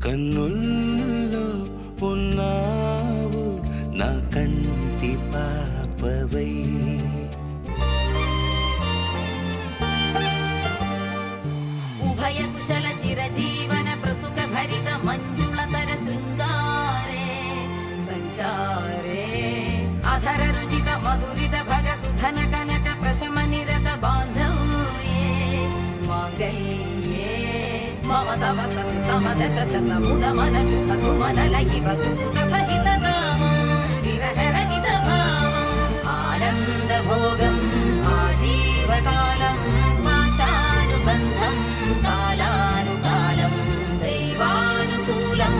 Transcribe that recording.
కన్నుల్లో ఉన్నావు నా కంటి పాపవై. ఉభయ కుశల చిరజీవన ప్రసుక భరిత మంజుళతర శృంగారే సంచారే అధర రుచిత మధురిత భగ సుధన కనక ప్రశమ నిరత బాంధవ్యే మాంగళ్యే మమ తవ సతి సమదశ శత ముద మన శుభ సుమన లయివ సుసుత సహిత కామం విరహ రహిత భావం ఆనంద భోగం ఆజీవకాలం పాశానుబంధం కాలానుకాలం దైవానుకూలం